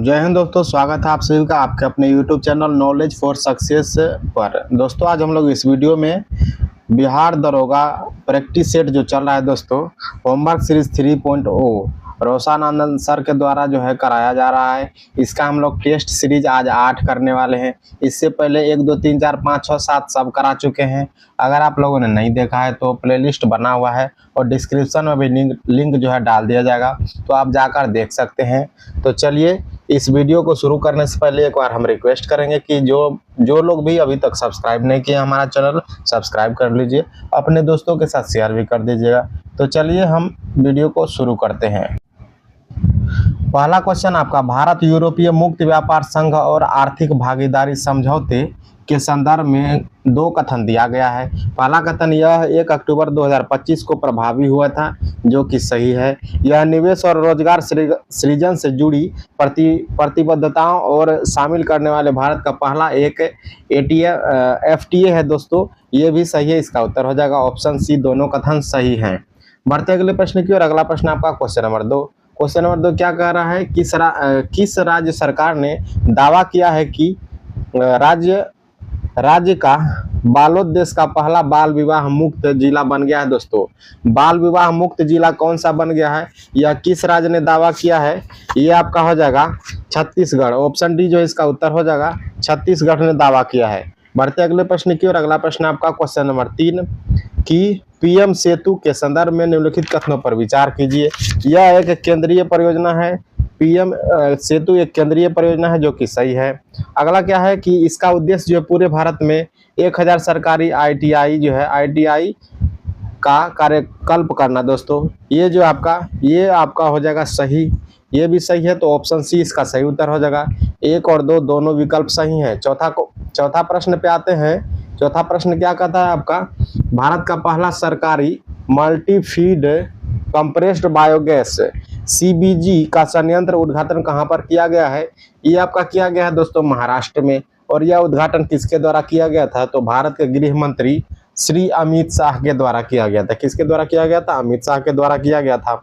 जय हिंद दोस्तों, स्वागत है आप सभी का आपके अपने YouTube channel knowledge for success पर। दोस्तों आज हम लोग इस वीडियो में बिहार दरोगा प्रैक्टिस सेट जो चल रहा है दोस्तों, होमवर्क सीरीज 3.0 रोशन आनंद सर के द्वारा जो है कराया जा रहा है। इसका हम लोग टेस्ट सीरीज आज 8 करने वाले हैं। इससे पहले 1 2 3 4 5 6 7 सब करा चुके हैं। अगर आप लोगों ने नहीं देखा है तो प्लेलिस्ट बना हुआ है और डिस्क्रिप्शन में भी लिंक जो है डाल दिया जाएगा, तो आप जाकर देख सकते हैं। तो चलिए इस वीडियो को शुरू करने से पहले एक बार हम रिक्वेस्ट करेंगे कि जो लोग भी अभी तक सब्सक्राइब नहीं किए हमारा चैनल सब्सक्राइब कर लीजिए, अपने दोस्तों के साथ शेयर भी कर दीजिएगा। तो चलिए हम वीडियो को शुरू करते हैं। पहला क्वेश्चन आपका, भारत यूरोपीय मुक्त व्यापार संघ और आर्थिक भागीदारी समझौते के संदर्भ में 2 कथन दिया गया है। पहला कथन यह 1 अक्टूबर 2025 को प्रभावी हुआ था, जो कि सही है। यह निवेश और रोजगार सृजन से जुड़ी प्रतिबद्धताओं और शामिल करने वाले भारत का पहला एक FTA है दोस्तों, ये भी सही है। इसका उत्तर हो जाएगा ऑप्शन सी, दोनों कथन सही हैं। बढ़ते अगले प्रश्न की ओर। अगला प्रश्न आपका क्वेश्चन नंबर 2। क्वेश्चन नंबर 2 क्या कह रहा है, किस राज्य सरकार ने दावा किया है कि राज्य का बालोद देश का पहला बाल विवाह मुक्त जिला बन गया है। दोस्तों बाल विवाह मुक्त जिला कौन सा बन गया है, यह किस राज्य ने दावा किया है, ये आपका हो जाएगा छत्तीसगढ़। ऑप्शन डी जो इसका उत्तर हो जाएगा, छत्तीसगढ़ ने दावा किया है। बढ़ते अगले प्रश्न की ओर। अगला प्रश्न आपका क्वेश्चन नंबर 3 कि पीएम सेतु के संदर्भ में निम्नलिखित कथनों पर विचार कीजिए। यह एक केंद्रीय परियोजना है। पीएम सेतु एक केंद्रीय परियोजना है, जो कि सही है। अगला क्या है कि इसका उद्देश्य जो है पूरे भारत में 1000 सरकारी ITI का कार्यकल्प करना। दोस्तों ये आपका हो जाएगा सही, ये भी सही है। तो ऑप्शन सी इसका सही उत्तर हो जाएगा। 1 और 2 दोनों विकल्प सही हैं। चौथा प्रश्न पे आते हैं। चौथा प्रश्न क्या कहता है आपका, भारत का पहला सरकारी multi feed compressed biogas CBG का संयंत्र उद्घाटन कहां पर किया गया है, ये आपका किया गया है दोस्तों महाराष्ट्र में। और यह उद्घाटन किसके द्वारा किया गया था, तो भारत के गृह मंत्री श्री अमित शाह के द्वारा किया गया था। किसके द्वारा किया गया था, अमित शाह के द्वारा किया गया था।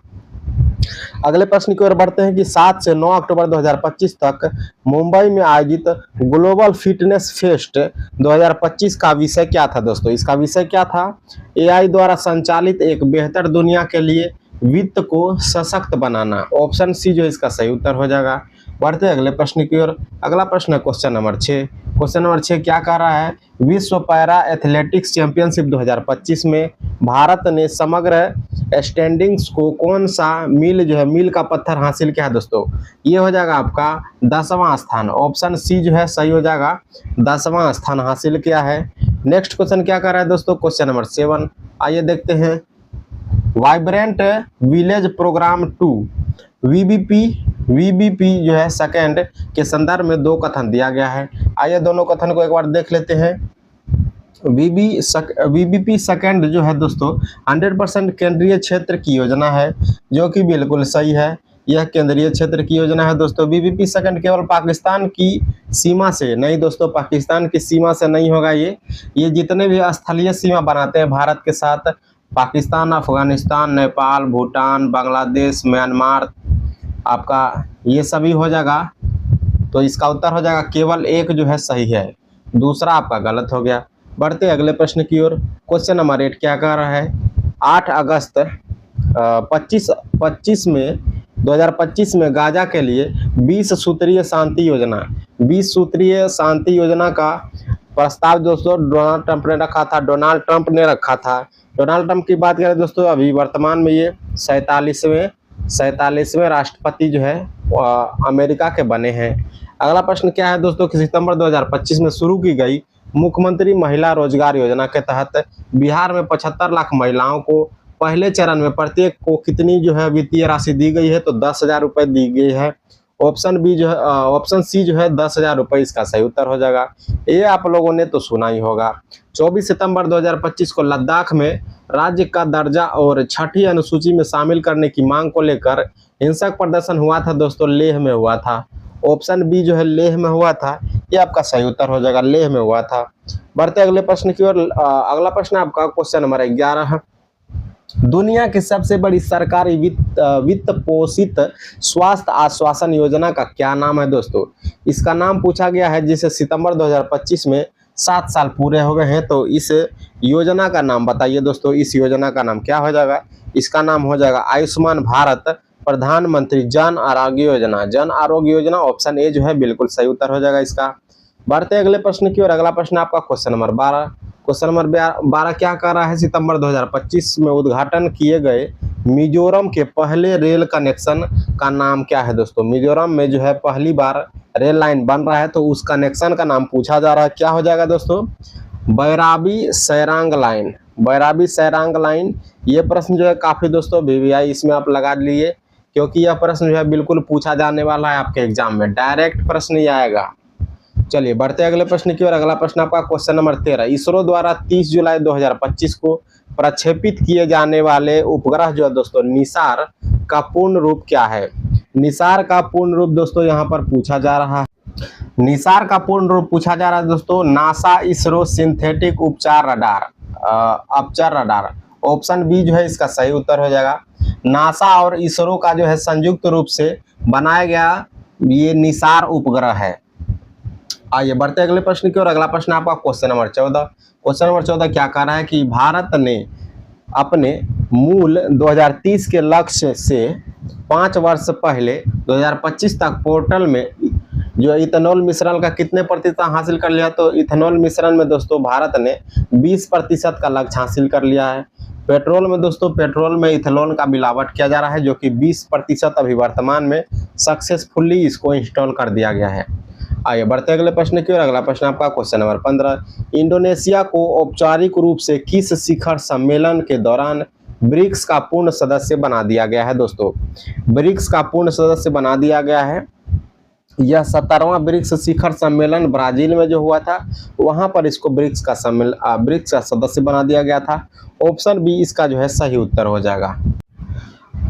अगले प्रश्न की ओर बढ़ते हैं कि 7 से 9 अक्टूबर 2025 तक मुंबई में आयोजित ग्लोबल फिटनेस फेस्ट 2025 का विषय क्या था। दोस्तों इसका विषय क्या था, AI द्वारा संचालित एक बेहतर दुनिया के लिए वित्त को सशक्त बनाना। ऑप्शन सी जो इसका सही उत्तर हो जाएगा। बढ़ते अगले प्रश्न की ओर। अगला प्रश्न है क्वेश्चन नंबर 6। क्वेश्चन नंबर 6 क्या कह रहा है, विश्व पैरा एथलेटिक्स चैंपियनशिप 2025 में भारत ने समग्र स्टैंडिंग्स को कौन सा मील का पत्थर हासिल किया है। दोस्तों ये हो जाएगा आपका 10वां स्थान। ऑप्शन सी जो है सही हो जाएगा, 10वां स्थान हासिल किया है। नेक्स्ट क्वेश्चन क्या कर रहा है दोस्तों, क्वेश्चन नंबर 7। आइए देखते हैं। वाइब्रेंट विलेज प्रोग्राम 2 VBP जो है सेकेंड के संदर्भ में 2 कथन दिया गया है। आइए दोनों कथन को एक बार देख लेते हैं। VBP सेकेंड जो है दोस्तों 100% केंद्रीय क्षेत्र की योजना है, जो कि बिल्कुल सही है। यह केंद्रीय क्षेत्र की योजना है दोस्तों। VBP सेकेंड केवल पाकिस्तान की सीमा से नहीं दोस्तों, पाकिस्तान की सीमा से नहीं होगा। ये जितने भी स्थलीय सीमा बनाते हैं भारत के साथ, पाकिस्तान, अफगानिस्तान, नेपाल, भूटान, बांग्लादेश, म्यांमार, आपका ये सभी हो जाएगा। तो इसका उत्तर हो जाएगा केवल 1 जो है सही है, दूसरा आपका गलत हो गया। बढ़ते अगले प्रश्न की ओर। क्वेश्चन नंबर 8 क्या कह रहा है, 8 अगस्त 2025 में गाजा के लिए 20 सूत्रीय शांति योजना का प्रस्ताव दोस्तों डोनाल्ड ट्रंप ने रखा था। डोनाल्ड ट्रंप की बात करें दोस्तों, अभी वर्तमान में ये 47वें राष्ट्रपति जो है अमेरिका के बने हैं। अगला प्रश्न क्या है दोस्तों कि सितंबर 2025 में शुरू की गई मुख्यमंत्री महिला रोजगार योजना के तहत बिहार में 75 लाख महिलाओं को पहले चरण में प्रत्येक को कितनी जो है वित्तीय राशि दी गई है, तो 10,000 रुपये दी गई है। ऑप्शन सी जो है 10,000 रुपये इसका सही उत्तर हो जाएगा। ये आप लोगों ने तो सुना ही होगा। 24 सितंबर 2025 को लद्दाख में राज्य का दर्जा और 6ठी अनुसूची में शामिल करने की मांग को लेकर हिंसक प्रदर्शन हुआ था दोस्तों, लेह में हुआ था। ऑप्शन बी जो है लेह में हुआ था, ये आपका सही उत्तर हो जाएगा, लेह में हुआ था। बढ़ते अगले प्रश्न की ओर। अगला प्रश्न आपका क्वेश्चन नंबर 11 है। दुनिया की सबसे बड़ी सरकारी वित्त पोषित स्वास्थ्य आश्वासन योजना का क्या नाम है दोस्तों? इसका नाम पूछा गया है, जिसे सितंबर 2025 में 7 साल पूरे हो गए हैं। तो इस योजना का नाम बताइए दोस्तों, इस योजना का नाम क्या हो जाएगा? इसका नाम हो जाएगा आयुष्मान भारत प्रधानमंत्री जन आरोग्य योजना। जन आरोग्य योजना ऑप्शन ए जो है बिल्कुल सही उत्तर हो जाएगा इसका। बढ़ते अगले प्रश्न की ओर। अगला प्रश्न आपका क्वेश्चन नंबर 12। क्वेश्चन नंबर 12 क्या कर रहा है? सितंबर 2025 में उद्घाटन किए गए मिजोरम के पहले रेल कनेक्शन का नाम क्या है दोस्तों? मिजोरम में जो है पहली बार रेल लाइन बन रहा है, तो उस कनेक्शन का नाम पूछा जा रहा है, क्या हो जाएगा दोस्तों? बैराबी सैरांग लाइन। बैराबी सैरांग लाइन। ये प्रश्न जो है काफी दोस्तों VVI इसमें आप लगा लिए, क्योंकि यह प्रश्न जो है बिल्कुल पूछा जाने वाला है आपके एग्जाम में, डायरेक्ट प्रश्न ही आएगा। चलिए बढ़ते अगले प्रश्न की ओर। अगला प्रश्न आपका क्वेश्चन नंबर 13। इसरो द्वारा 30 जुलाई 2025 को प्रक्षेपित किए जाने वाले उपग्रह जो है दोस्तों निसार का पूर्ण रूप क्या है? निसार का पूर्ण रूप दोस्तों यहाँ पर पूछा जा रहा है। निसार का पूर्ण रूप पूछा जा रहा है दोस्तों नासा इसरो सिंथेटिक उपचार रडार, अपचार रडार। ऑप्शन बी जो है इसका सही उत्तर हो जाएगा। नासा और इसरो का जो है संयुक्त रूप से बनाया गया ये निसार उपग्रह है। आइए बढ़ते अगले प्रश्न की ओर। अगला प्रश्न आपका क्वेश्चन नंबर 14। क्वेश्चन नंबर 14 क्या कह रहा है कि भारत ने अपने मूल 2030 के लक्ष्य से 5 वर्ष पहले 2025 तक पोर्टल में जो इथेनॉल मिश्रण का कितने प्रतिशत हासिल कर लिया? तो इथेनॉल मिश्रण में दोस्तों भारत ने 20% का लक्ष्य हासिल कर लिया है। पेट्रोल में दोस्तों, पेट्रोल में इथेनॉल का मिलावट किया जा रहा है, जो कि 20% अभी वर्तमान में सक्सेसफुली इसको इंस्टॉल कर दिया गया है। आइए बढ़ते अगले प्रश्न की ओर। अगला प्रश्न आपका क्वेश्चन नंबर 15। इंडोनेशिया को औपचारिक रूप से किस शिखर सम्मेलन के दौरान ब्रिक्स का पूर्ण सदस्य बना दिया गया है दोस्तों? ब्रिक्स का पूर्ण सदस्य बना दिया गया है। यह 17वां ब्रिक्स शिखर सम्मेलन ब्राजील में जो हुआ था, वहां पर इसको ब्रिक्स का सदस्य बना दिया गया था। ऑप्शन बी इसका जो है सही उत्तर हो जाएगा।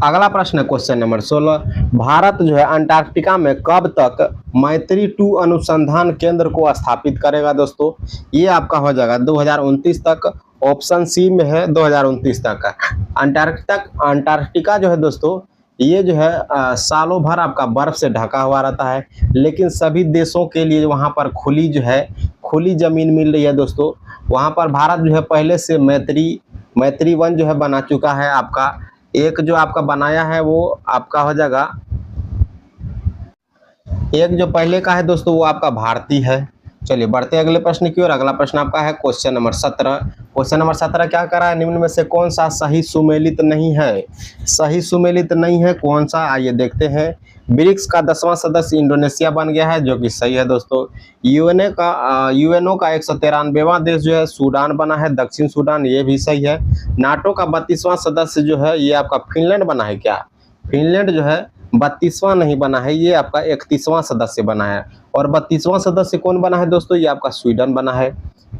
अगला प्रश्न है क्वेश्चन नंबर 16। भारत जो है अंटार्कटिका में कब तक मैत्री 2 अनुसंधान केंद्र को स्थापित करेगा दोस्तों? ये आपका हो जाएगा 2029 तक। ऑप्शन सी में है 2029 तक। अंटार्कटिका जो है दोस्तों, ये जो है सालों भर आपका बर्फ से ढका हुआ रहता है, लेकिन सभी देशों के लिए वहाँ पर खुली जमीन मिल रही है दोस्तों। वहाँ पर भारत जो है पहले से मैत्री 1 जो है बना चुका है। आपका एक जो आपका बनाया है वो आपका हो जाएगा, एक जो पहले का है दोस्तों वो आपका भारतीय है। चलिए बढ़ते अगले प्रश्न की ओर। अगला प्रश्न आपका है क्वेश्चन नंबर 17। क्वेश्चन नंबर 17 क्या कर रहा है? निम्न में से कौन सा सही सुमेलित नहीं है? सही सुमेलित नहीं है कौन सा? आइए देखते हैं। ब्रिक्स का 10वां सदस्य इंडोनेशिया बन गया है, जो कि सही है दोस्तों। यूएनओ का 193वां देश जो है सूडान बना है, दक्षिण सूडान, ये भी सही है। नाटो का 32वां सदस्य जो है ये आपका फिनलैंड बना है क्या? फिनलैंड जो है 32वां नहीं बना है, ये आपका 31वां सदस्य बना है। और 32वां सदस्य कौन बना है दोस्तों? ये आपका स्वीडन बना है।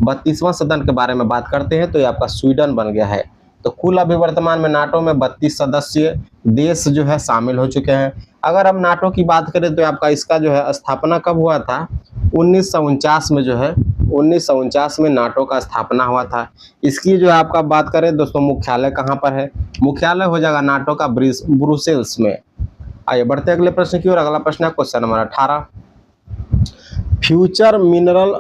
32वां सदन के बारे में बात करते हैं तो ये आपका स्वीडन बन गया है। तो कुल अभी वर्तमान में नाटो में 32 सदस्य देश जो है शामिल हो चुके हैं। अगर हम नाटो की बात करें तो आपका इसका जो है स्थापना कब हुआ था? 1949 में जो है 1949 में नाटो का स्थापना हुआ था। इसकी जो है आपका बात करें दोस्तों, मुख्यालय कहाँ पर है? मुख्यालय हो जाएगा नाटो का ब्रुसेल्स में। आइए बढ़ते अगले प्रश्न की ओर। अगला प्रश्न है question number 18। Future mineral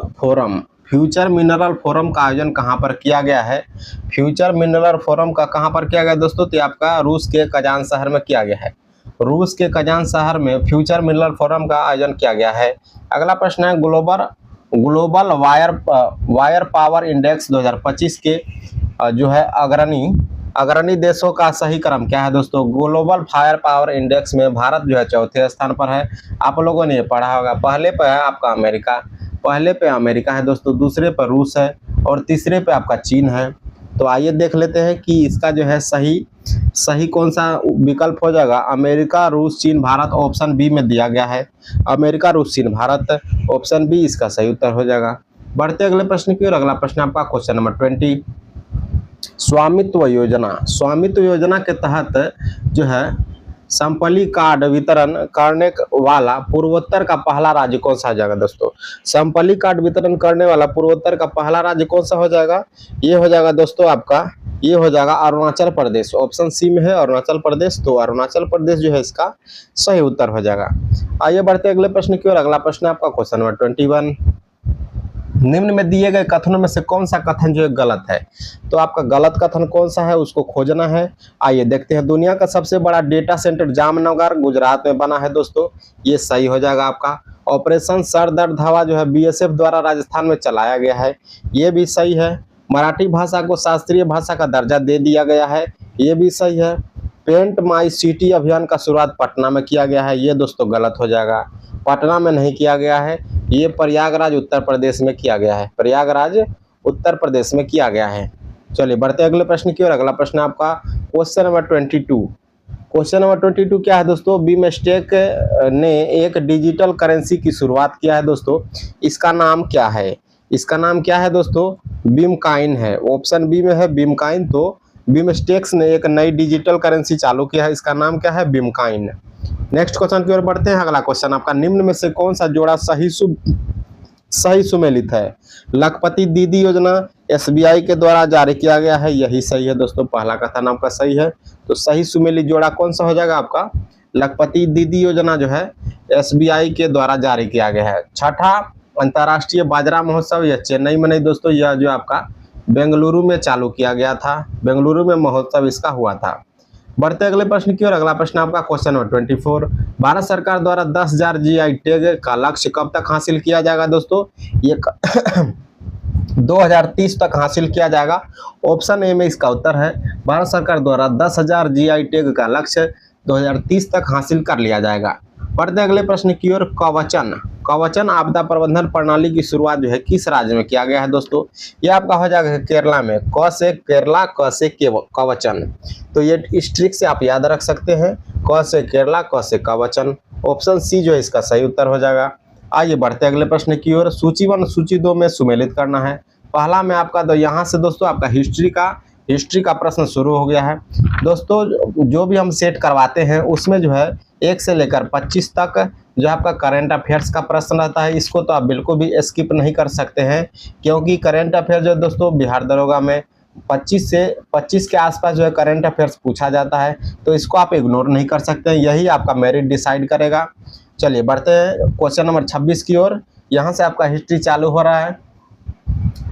forum का आयोजन कहाँ पर किया गया है? फ्यूचर मिनरल फोरम का कहाँ पर किया गया दोस्तों? तो आपका रूस के कजान शहर में किया गया है। रूस के कजान शहर में फ्यूचर मिनरल फोरम का आयोजन किया गया है। अगला प्रश्न है ग्लोबल वायर पावर इंडेक्स 2025 के जो है अग्रणी देशों का सही क्रम क्या है दोस्तों? ग्लोबल फायर पावर इंडेक्स में भारत जो है 4थे स्थान पर है। आप लोगों ने ये पढ़ा होगा। पहले पे है आपका अमेरिका है दोस्तों, दूसरे पर रूस है और तीसरे पे आपका चीन है। तो आइए देख लेते हैं कि इसका जो है सही कौन सा विकल्प हो जाएगा। अमेरिका, रूस, चीन, भारत। ऑप्शन बी में दिया गया है अमेरिका, रूस, चीन, भारत। ऑप्शन बी इसका सही उत्तर हो जाएगा। बढ़ते अगले प्रश्न की ओर। अगला प्रश्न आपका क्वेश्चन नंबर 20। स्वामित्व योजना के तहत जो है संपली कार्ड वितरण करने वाला पूर्वोत्तर का पहला राज्य कौन सा हो जाएगा दोस्तों? संपली कार्ड वितरण करने वाला पूर्वोत्तर का पहला राज्य कौन सा हो जाएगा? ये हो जाएगा दोस्तों आपका, ये हो जाएगा अरुणाचल प्रदेश। ऑप्शन सी में है अरुणाचल प्रदेश, तो अरुणाचल प्रदेश जो है इसका सही उत्तर हो जाएगा। आइए बढ़ते अगले प्रश्न की ओर। अगला प्रश्न आपका क्वेश्चन नंबर 21। निम्न में दिए गए कथनों में से कौन सा कथन जो है गलत है? तो आपका गलत कथन कौन सा है उसको खोजना है। आइए देखते हैं। दुनिया का सबसे बड़ा डेटा सेंटर जामनगर गुजरात में बना है दोस्तों, ये सही हो जाएगा आपका। ऑपरेशन सर दर्द हवा जो है बीएसएफ द्वारा राजस्थान में चलाया गया है, ये भी सही है। मराठी भाषा को शास्त्रीय भाषा का दर्जा दे दिया गया है, ये भी सही है। पेंट माई सिटी अभियान का शुरुआत पटना में किया गया है, ये दोस्तों गलत हो जाएगा। पटना में नहीं किया गया है, ये प्रयागराज उत्तर प्रदेश में किया गया है, प्रयागराज उत्तर प्रदेश में किया गया है। चलिए बढ़ते अगले प्रश्न की ओर। अगला प्रश्न आपका क्वेश्चन नंबर 22। क्वेश्चन नंबर 22 क्या है दोस्तों? बीमस्टेक ने एक डिजिटल करेंसी की शुरुआत किया है दोस्तों, इसका नाम क्या है? इसका नाम क्या है दोस्तों? बीमकॉइन है। ऑप्शन बी में है बीमकॉइन, तो बीमस्टेक्स ने एक नई डिजिटल करेंसी चालू किया है, इसका नाम क्या है? बीमकॉइन। नेक्स्ट क्वेश्चन की ओर बढ़ते हैं। अगला क्वेश्चन आपका, निम्न में से कौन सा जोड़ा सही सुमेलित है? लखपति दीदी योजना एसबीआई के द्वारा जारी किया गया है, यही सही है दोस्तों। पहला कथन आपका सही है, तो सही सुमेलित जोड़ा कौन सा हो जाएगा आपका? लखपति दीदी योजना जो है एसबीआई के द्वारा जारी किया गया है। छठा अंतर्राष्ट्रीय बाजरा महोत्सव यह चेन्नई में नहीं दोस्तों, यह जो आपका बेंगलुरु में चालू किया गया था, बेंगलुरु में महोत्सव इसका हुआ था। बढ़ते अगले प्रश्न की ओर। अगला प्रश्न आपका क्वेश्चन नंबर 24। भारत सरकार द्वारा 10,000 जीआई टैग का लक्ष्य कब तक हासिल किया जाएगा दोस्तों? ये 2030 तक हासिल किया जाएगा। ऑप्शन ए में इसका उत्तर है। भारत सरकार द्वारा 10,000 जीआई टैग का लक्ष्य 2030 तक हासिल कर लिया जाएगा। बढ़ते अगले प्रश्न की ओर। कवचन आपदा प्रबंधन प्रणाली की शुरुआत जो है किस राज्य में किया गया है दोस्तों? ये आपका हो जाएगा केरला में। क से केरला, क से कवचन, तो ये इस ट्रिक से आप याद रख सकते हैं। क से केरला, क से कवचन। ऑप्शन सी जो है इसका सही उत्तर हो जाएगा। आइए बढ़ते अगले प्रश्न की ओर। सूची 1 सूची 2 में सुमेलित करना है। पहला में आपका तो यहाँ से दोस्तों आपका हिस्ट्री का प्रश्न शुरू हो गया है दोस्तों। जो भी हम सेट करवाते हैं उसमें जो है 1 से लेकर 25 तक जो आपका करंट अफेयर्स का प्रश्न रहता है, इसको तो आप बिल्कुल भी स्किप नहीं कर सकते हैं, क्योंकि करंट अफेयर जो दोस्तों बिहार दरोगा में 25 के आसपास जो है करंट अफेयर्स पूछा जाता है, तो इसको आप इग्नोर नहीं कर सकते हैं, यही आपका मेरिट डिसाइड करेगा। चलिए बढ़ते हैं क्वेश्चन नंबर 26 की ओर। यहाँ से आपका हिस्ट्री चालू हो रहा है।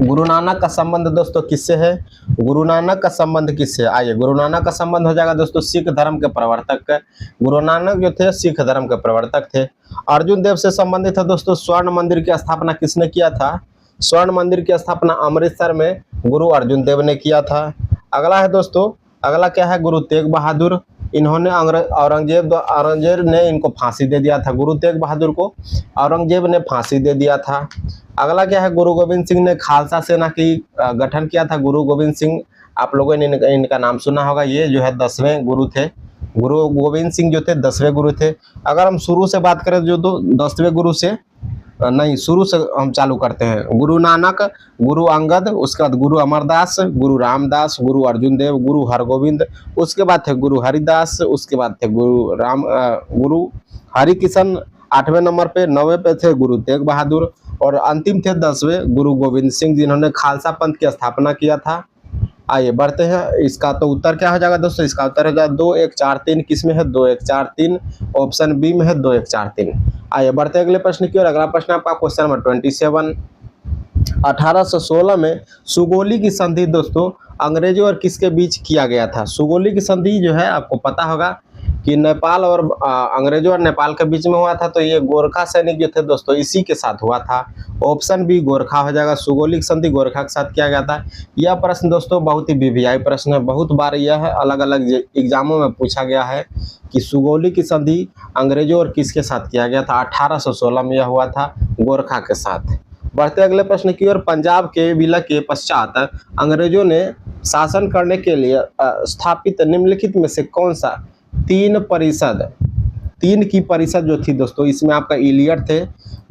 गुरु नानक का संबंध दोस्तों किससे है? गुरु नानक का संबंध किससे? आइए, गुरु नानक का संबंध हो जाएगा दोस्तों सिख धर्म के प्रवर्तक। गुरु नानक जो थे सिख धर्म के प्रवर्तक थे। अर्जुन देव से संबंधित है दोस्तों। स्वर्ण मंदिर की स्थापना किसने किया था? स्वर्ण मंदिर की स्थापना अमृतसर में गुरु अर्जुन देव ने किया था। अगला है दोस्तों, अगला क्या है? गुरु तेग बहादुर। इन्होंने औरंगजेब ने इनको फांसी दे दिया था। गुरु तेग बहादुर को औरंगजेब ने फांसी दे दिया था। अगला क्या है? गुरु गोविंद सिंह ने खालसा सेना की गठन किया था। गुरु गोविंद सिंह, आप लोगों ने इनका नाम सुना होगा, ये जो है 10वें गुरु थे। गुरु गोविंद सिंह जो थे 10वें गुरु थे। अगर हम शुरू से बात करें जो तो 10वें गुरु से नहीं, शुरू से हम चालू करते हैं। गुरु नानक, गुरु अंगद, उसके बाद गुरु अमरदास, गुरु रामदास, गुरु अर्जुन देव, गुरु हरगोविंद, उसके बाद थे गुरु हरिदास, उसके बाद थे गुरु हरिकिशन 8वें नंबर पे। 9वें पे थे गुरु तेग बहादुर और अंतिम थे 10वें गुरु गोविंद सिंह, जिन्होंने खालसा पंथ की स्थापना किया था। आइए बढ़ते हैं। इसका तो उत्तर क्या हो जाएगा दोस्तों? इसका उत्तर हो जाएगा 2 1 4 3। किस में है? 2 1 4 3। ऑप्शन बी में है 2 1 4 3। आइए बढ़ते हैं अगले प्रश्न की ओर। अगला प्रश्न आपका क्वेश्चन नंबर 27। 1816 में सुगोली की संधि दोस्तों अंग्रेजों और किसके बीच किया गया था? सुगोली की संधि जो है आपको पता होगा कि नेपाल और अंग्रेजों और नेपाल के बीच में हुआ था, तो ये गोरखा सैनिक जो थे दोस्तों इसी के साथ हुआ था। ऑप्शन बी गोरखा हो जाएगा। सुगोली की संधि गोरखा के साथ किया गया था। यह प्रश्न दोस्तों बहुत ही वीवीआई प्रश्न है, बहुत बार यह अलग अलग एग्जामों में पूछा गया है कि सुगोली की संधि अंग्रेजों और किसके साथ किया गया था? 1816 में यह हुआ था गोरखा के साथ। बढ़ते अगले प्रश्न की ओर। पंजाब के विलय के पश्चात अंग्रेजों ने शासन करने के लिए स्थापित निम्नलिखित में से कौन सा 3 की परिषद जो थी दोस्तों, इसमें आपका इलियट थे,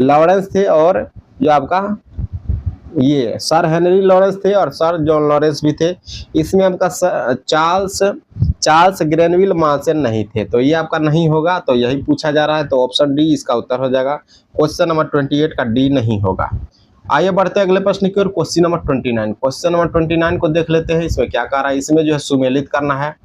लॉरेंस थे और जो आपका ये सर हेनरी लॉरेंस थे और सर जॉन लॉरेंस भी थे। इसमें आपका चार्ल्स चार्ल्स ग्रेनविल मार्शन नहीं थे, तो ये आपका नहीं होगा, तो यही पूछा जा रहा है, तो ऑप्शन डी इसका उत्तर हो जाएगा। क्वेश्चन नंबर 28 का डी नहीं होगा। आइए बढ़ते हैं अगले प्रश्न की ओर, क्वेश्चन नंबर 29। क्वेश्चन नंबर 29 को देख लेते हैं, इसमें क्या कह रहा है। इसमें जो है सुमेलित करना है।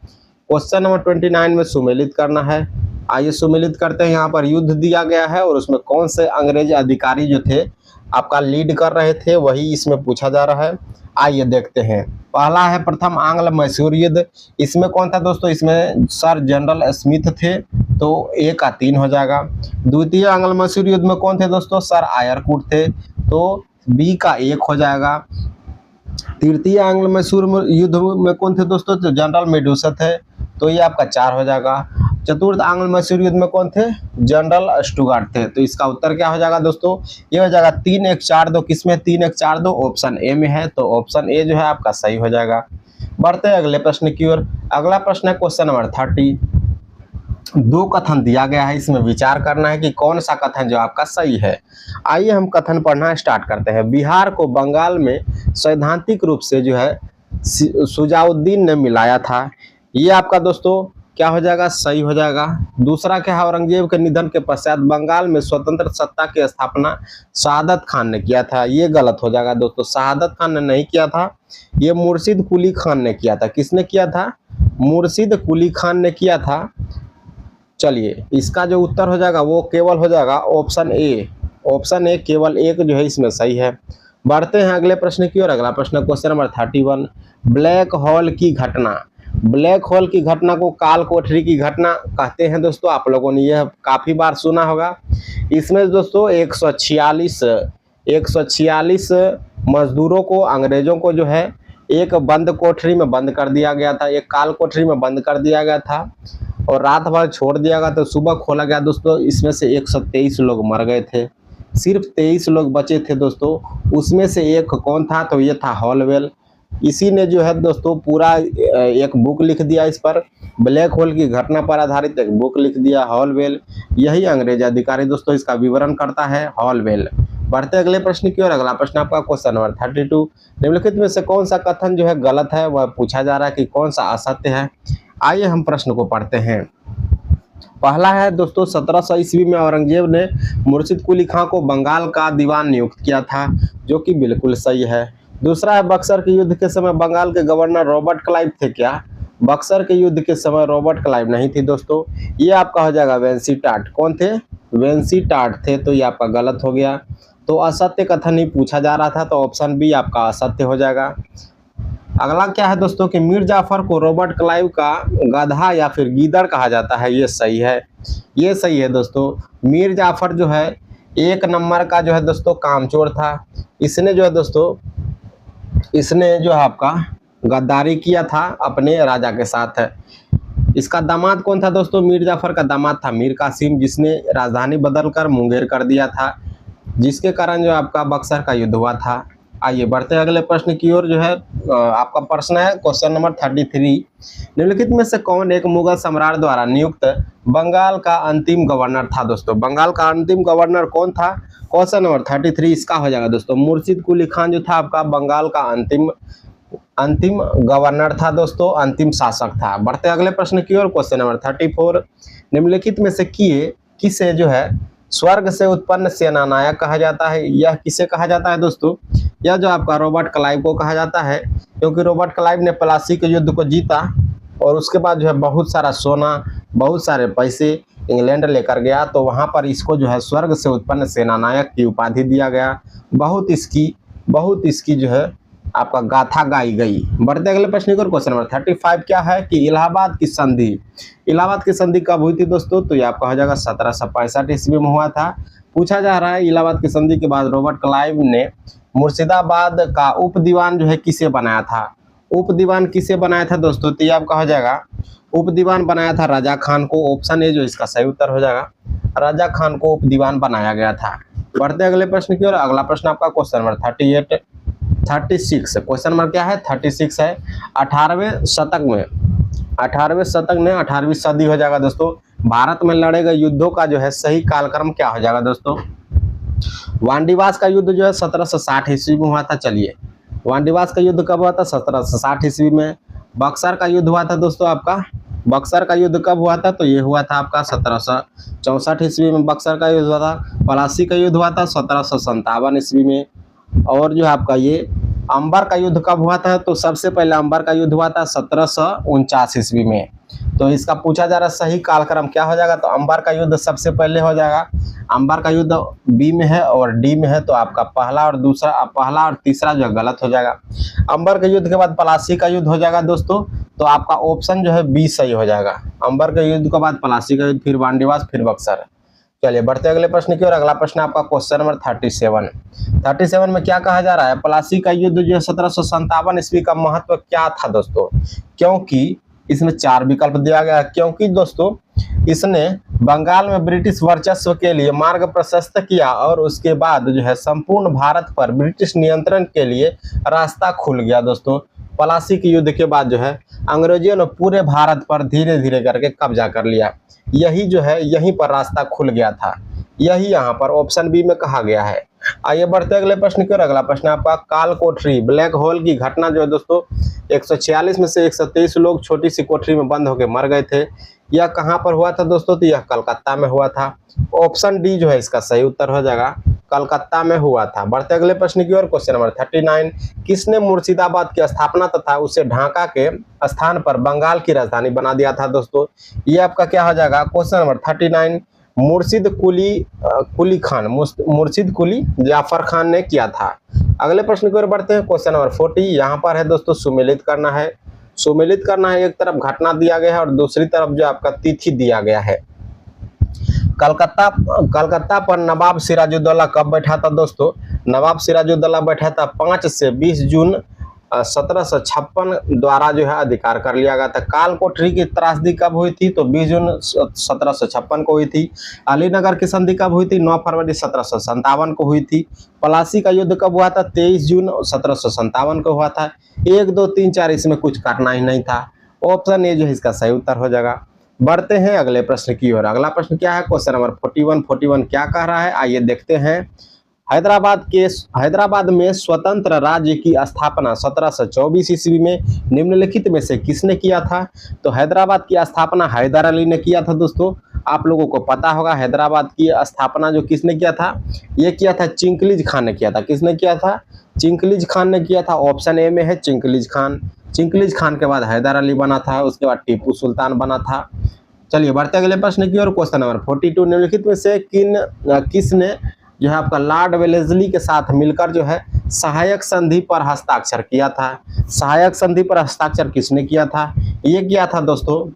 क्वेश्चन नंबर 29 में सुमेलित करना है। आइए सुमेलित करते हैं। यहाँ पर युद्ध दिया गया है और उसमें कौन से अंग्रेज अधिकारी जो थे आपका लीड कर रहे थे, वही इसमें पूछा जा रहा है। आइए देखते हैं। पहला है प्रथम आंग्ल मैसूर युद्ध। इसमें कौन था दोस्तों, इसमें सर जनरल स्मिथ थे, तो ए का 3 हो जाएगा। द्वितीय आंग्ल मैसूर युद्ध में कौन थे दोस्तों, सर आयरकुट थे, तो बी का 1 हो जाएगा। तृतीय आंग्ल मैसूर युद्ध में कौन थे दोस्तों, तो जनरल मेडुसा थे, तो ये आपका 4 हो जाएगा। चतुर्थ आंग्ल मैसूर युद्ध में कौन थे, जनरल स्टुअर्ट थे, तो इसका उत्तर क्या हो जाएगा दोस्तों, ये हो जाएगा 3 1 4 2। किसमें 3 1 4 2, ऑप्शन ए में है, तो ऑप्शन ए जो है आपका सही हो जाएगा। बढ़ते हैं अगले प्रश्न की ओर। अगला प्रश्न है क्वेश्चन नंबर 30। 2 कथन दिया गया है, इसमें विचार करना है कि कौन सा कथन जो आपका सही है। आइए हम कथन पढ़ना स्टार्ट करते हैं। बिहार को बंगाल में सैद्धांतिक रूप से जो है सुजाउद्दीन ने मिलाया था, ये आपका दोस्तों क्या हो जाएगा, सही हो जाएगा। दूसरा क्या है, औरंगजेब के निधन के पश्चात बंगाल में स्वतंत्र सत्ता की स्थापना शहादत खान ने किया था, ये गलत हो जाएगा दोस्तों। शहादत खान ने नहीं किया था, ये मुर्शिद कुली खान ने किया था। किसने किया था, मुर्शिद कुली खान ने किया था। चलिए इसका जो उत्तर हो जाएगा वो केवल हो जाएगा ऑप्शन ए। ऑप्शन ए केवल एक जो है इसमें सही है। बढ़ते हैं अगले प्रश्न की ओर। अगला प्रश्न क्वेश्चन नंबर 31। ब्लैक होल की घटना। ब्लैक होल की घटना को काल कोठरी की घटना कहते हैं दोस्तों, आप लोगों ने यह काफी बार सुना होगा। इसमें दोस्तों 146 मजदूरों को, अंग्रेजों को जो है एक बंद कोठरी में बंद कर दिया गया था, एक काल कोठरी में बंद कर दिया गया था और रात भर छोड़ दिया गया, तो सुबह खोला गया दोस्तों। इसमें से 123 लोग मर गए थे, सिर्फ 23 लोग बचे थे दोस्तों। उसमें से एक कौन था, तो ये था हॉलवेल। इसी ने जो है दोस्तों पूरा एक बुक लिख दिया, इस पर ब्लैक होल की घटना पर आधारित एक बुक लिख दिया हॉलवेल। यही अंग्रेज अधिकारी दोस्तों इसका विवरण करता है, हॉलवेल। बढ़ते अगले प्रश्न की ओर। अगला प्रश्न आपका क्वेश्चन नंबर 32। निम्नलिखित में से कौन सा कथन जो है गलत है, वह पूछा जा रहा है कि कौन सा असत्य है। आइए हम प्रश्न को पढ़ते हैं। पहला है दोस्तों 1700 ईस्वी में औरंगजेब ने मुर्शिद कुली खां को बंगाल का दीवान नियुक्त किया था, जो कि बिल्कुल सही है। दूसरा है बक्सर के युद्ध के समय बंगाल के गवर्नर रॉबर्ट क्लाइव थे क्या, बक्सर के युद्ध के समय रॉबर्ट क्लाइव नहीं थी दोस्तों, ये आपका हो जाएगा वेंसीटाट। कौन थे, वेंसीटाट थे, तो ये आपका गलत हो गया। तो असत्य कथन ही पूछा जा रहा था, तो ऑप्शन बी आपका असत्य हो जाएगा। अगला क्या है दोस्तों कि मीर जाफर को रॉबर्ट क्लाइव का गधा या फिर गीदड़ कहा जाता है, ये सही है, ये सही है दोस्तों। मीर जाफर जो है 1 नंबर का जो है दोस्तों कामचोर था। इसने जो है दोस्तों इसने जो है आपका गद्दारी किया था अपने राजा के साथ है। इसका दामाद कौन था दोस्तों, मीर जाफर का दामाद था मीर कासिम, जिसने राजधानी बदलकर मुंगेर कर दिया था, जिसके कारण जो आपका बक्सर का युद्ध हुआ था। आइए बढ़ते हैं अगले प्रश्न की ओर। जो है आपका प्रश्न है क्वेश्चन नंबर 33। निम्नलिखित में से कौन एक मुगल सम्राट द्वारा नियुक्त बंगाल का अंतिम गवर्नर था दोस्तों, बंगाल का अंतिम गवर्नर कौन था। क्वेश्चन नंबर 33 इसका हो जाएगा दोस्तों मुर्शिद कुली खान जो था आपका बंगाल का अंतिम गवर्नर था दोस्तों, अंतिम शासक था। बढ़ते अगले प्रश्न की ओर। Question number 34। निम्नलिखित में से किसे जो है स्वर्ग से उत्पन्न सेनानायक कहा जाता है, यह किसे कहा जाता है दोस्तों, यह जो आपका रॉबर्ट क्लाइव को कहा जाता है, क्योंकि रॉबर्ट क्लाइव ने प्लासी के युद्ध को जीता और उसके बाद जो है बहुत सारा सोना, बहुत सारे पैसे इंग्लैंड लेकर गया, तो वहां पर इसको जो है स्वर्ग से उत्पन्न सेनानायक की उपाधि दिया गया। बहुत इसकी जो है आपका गाथा गाई गई। बढ़ते अगले प्रश्न की ओर। क्वेश्चन नंबर 35 क्या है कि इलाहाबाद की संधि कब हुई थी दोस्तों, तो ये आपका हो जाएगा 1765 ईस्वी में हुआ था। पूछा जा रहा है इलाहाबाद की संधि के बाद रॉबर्ट क्लाइव ने मुर्शिदाबाद का उप दीवान जो है किसे बनाया था, उप दीवान किसे बनाया था दोस्तों, तो ये आपका हो जाएगा उप दीवान बनाया था राजा खान को। ऑप्शन ए जो इसका सही उत्तर हो जाएगा, राजा खान को उप दीवान बनाया गया था। बढ़ते अगले प्रश्न की ओर। अगला प्रश्न आपका क्वेश्चन नंबर 36। क्वेश्चन नंबर क्या है 36 है। 18वें शतक में 18वीं सदी हो जाएगा दोस्तों, भारत में लड़े गए युद्धों का जो है सही कालक्रम क्या हो जाएगा दोस्तों। वांडीवास का युद्ध जो है 1760 ईस्वी में हुआ था। चलिए वांडीवास का युद्ध कब हुआ था, 1760 ईस्वी में। बक्सर का युद्ध हुआ था दोस्तों आपका बक्सर का युद्ध कब हुआ था? तो ये हुआ था आपका 1764 ईस्वी में बक्सर का युद्ध हुआ था। पलासी का युद्ध हुआ था 1757 ईस्वी में। और जो है आपका ये अंबर का युद्ध कब हुआ था? तो सबसे पहले अंबर का युद्ध हुआ था 1749 ईस्वी में। तो इसका पूछा जा रहा सही कालक्रम क्या हो जाएगा? तो अंबर का युद्ध सबसे पहले हो जाएगा। अंबर का युद्ध बी में है और डी में है, तो आपका पहला और तीसरा जो गलत हो जाएगा। अंबर के युद्ध के बाद पलासी का युद्ध हो जाएगा दोस्तों, तो आपका ऑप्शन जो है बी सही हो जाएगा। अंबर के युद्ध के बाद पलासी का युद्ध, फिर वांडीवास, फिर बक्सर। चलिए बढ़ते अगले प्रश्न की ओर। अगला प्रश्न आपका क्वेश्चन नंबर 37 में क्या कहा जा रहा है? पलासी का युद्ध जो है 1757 ईस्वी का महत्व क्या था दोस्तों? क्योंकि इसमें 4 विकल्प दिया गया है। क्योंकि दोस्तों इसने बंगाल में ब्रिटिश वर्चस्व के लिए मार्ग प्रशस्त किया और उसके बाद जो है संपूर्ण भारत पर ब्रिटिश नियंत्रण के लिए रास्ता खुल गया दोस्तों। पलासी के युद्ध के बाद जो है अंग्रेजों ने पूरे भारत पर धीरे धीरे करके कब्जा कर लिया। यही जो है यहीं पर रास्ता खुल गया था, यही यहाँ पर ऑप्शन बी में कहा गया है। आइए बढ़ते अगले प्रश्न की ओर। अगला प्रश्न आपका काल कोठरी ब्लैक होल की घटना जो है दोस्तों 146 में से 123 लोग छोटी सी कोठरी में बंद होकर मर गए थे। यह कहाँ पर हुआ था दोस्तों? तो यह कलकत्ता में हुआ था। ऑप्शन डी जो है इसका सही उत्तर हो जाएगा, कलकत्ता में हुआ था। बढ़ते अगले प्रश्न की ओर। क्वेश्चन नंबर 39, किसने मुर्शिदाबाद की स्थापना तथा उसे ढाका के स्थान पर बंगाल की राजधानी बना दिया था दोस्तों? ये आपका क्या हो जाएगा? क्वेश्चन नंबर 39 मुर्शिद कुली जाफर खान ने किया था। अगले प्रश्न की ओर बढ़ते हैं। क्वेश्चन नंबर 40 यहाँ पर है दोस्तों सुमेलित करना है। एक तरफ घटना दिया गया है और दूसरी तरफ जो आपका तिथि दिया गया है। कलकत्ता पर नवाब सिराजुद्दौला कब बैठा था दोस्तों? नवाब सिराजुद्दौला बैठा था 5 से 20 जून 1756 द्वारा जो है अधिकार कर लिया गया था। काल कोठरी की त्रासदी कब हुई थी? तो 20 जून 1756 को हुई थी। अलीनगर की संधि कब हुई थी? 9 फरवरी 1757 को हुई थी। पलासी का युद्ध कब हुआ था? 23 जून 1757 को हुआ था। 1, 2, 3, 4 इसमें कुछ करना ही नहीं था। ऑप्शन ए जो है इसका सही उत्तर हो जाएगा। बढ़ते हैं अगले प्रश्न की ओर। अगला प्रश्न क्या है? क्वेश्चन नंबर 41 क्या कह रहा है? आइए देखते हैं। हैदराबाद में स्वतंत्र राज्य की स्थापना 1724 ईस्वी में निम्नलिखित में से किसने किया था? तो हैदराबाद की स्थापना हैदर अली ने किया था दोस्तों। आप लोगों को पता होगा हैदराबाद की स्थापना जो किसने किया था? ये किया था चिंकलीज खान ने किया था। किसने किया था? चिंकलीज खान ने किया था। ऑप्शन ए में है चिंकलीज खान। चिंकलीज खान के बाद हैदर अली बना था, उसके बाद टीपू सुल्तान बना था। चलिए बढ़ते अगले प्रश्न की ओर। क्वेश्चन नंबर 42 निम्नलिखित में से किसने जो है आपका लॉर्ड वेलेस्ली के साथ मिलकर जो है सहायक संधि पर हस्ताक्षर किया था? सहायक संधि पर हस्ताक्षर किसने किया था? ये किया था दोस्तों